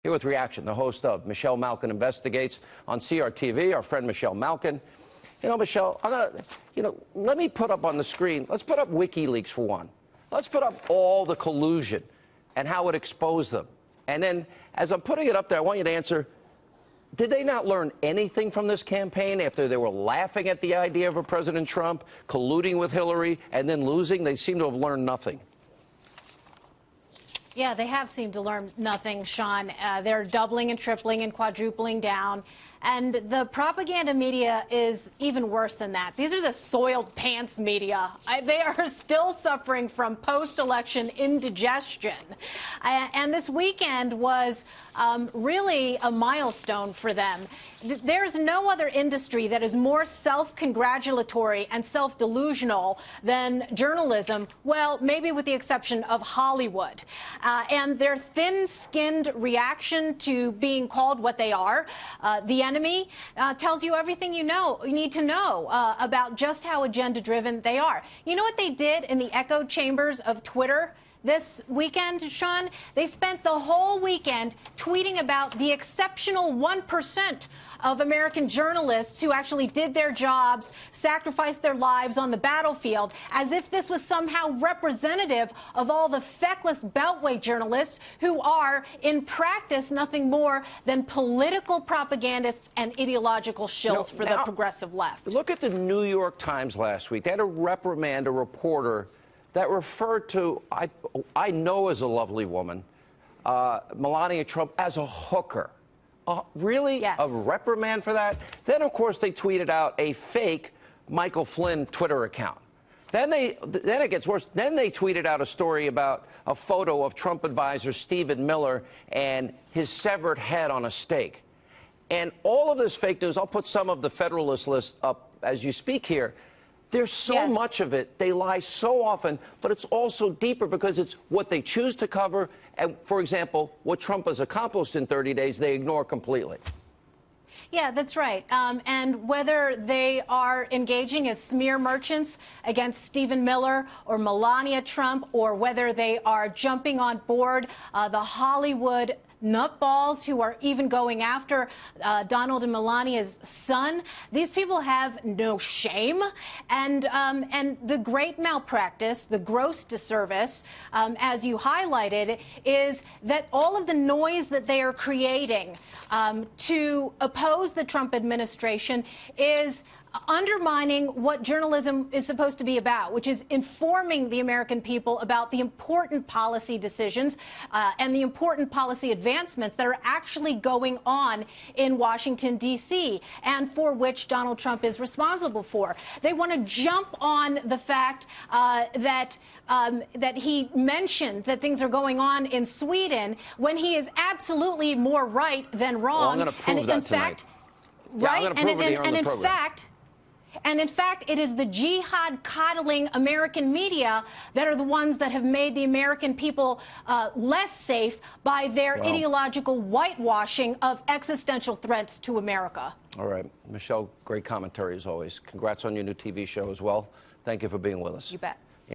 Here with Reaction, the host of Michelle Malkin Investigates on CRTV, our friend Michelle Malkin. You know, Michelle, let me put up on the screen, let's put up WikiLeaks for one. Let's put up all the collusion and how it exposed them. And then, as I'm putting it up there, I want you to answer, did they not learn anything from this campaign after they were laughing at the idea of a President Trump colluding with Hillary and then losing? They seem to have learned nothing. Yeah, they have seemed to learn nothing, Sean. They're doubling and tripling and quadrupling down. And the propaganda media is even worse than that. These are the soiled pants media. They are still suffering from post-election indigestion. And this weekend was really a milestone for them. There's no other industry that is more self-congratulatory and self-delusional than journalism, well, maybe with the exception of Hollywood. And their thin-skinned reaction to being called what they are, the enemy, tells you everything you need to know about just how agenda-driven they are. You know what they did in the echo chambers of Twitter this weekend, Sean? They spent the whole weekend tweeting about the exceptional 1% of American journalists who actually did their jobs, sacrificed their lives on the battlefield, as if this was somehow representative of all the feckless Beltway journalists who are, in practice, nothing more than political propagandists and ideological shills for the progressive left. Look at the New York Times last week. They had to reprimand a reporter that referred to, I know as a lovely woman, Melania Trump as a hooker. Really? Yes. A reprimand for that? Then, of course, they tweeted out a fake Michael Flynn Twitter account. Then it gets worse. Then they tweeted out a story about a photo of Trump advisor Stephen Miller and his severed head on a stake. And all of this fake news, I'll put some of the Federalist list up as you speak here. There's so much of it. They lie so often, but it's also deeper because it's what they choose to cover. And, for example, what Trump has accomplished in 30 days, they ignore completely. Yeah, that's right. And whether they are engaging as smear merchants against Stephen Miller or Melania Trump, or whether they are jumping on board the Hollywood nutballs who are even going after Donald and Melania's son, these people have no shame. And the great malpractice, the gross disservice, as you highlighted, is that all of the noise that they are creating to oppose the Trump administration is undermining what journalism is supposed to be about, which is informing the American people about the important policy decisions and the important policy advancements that are actually going on in Washington, D.C., and for which Donald Trump is responsible for. They want to jump on the fact that he mentioned that things are going on in Sweden when he is absolutely more right than wrong. Well, I'm going to prove that tonight. Right? And in fact, it is the jihad-coddling American media that are the ones that have made the American people less safe by their ideological whitewashing of existential threats to America. All right. Michelle, great commentary as always. Congrats on your new TV show as well. Thank you for being with us. You bet.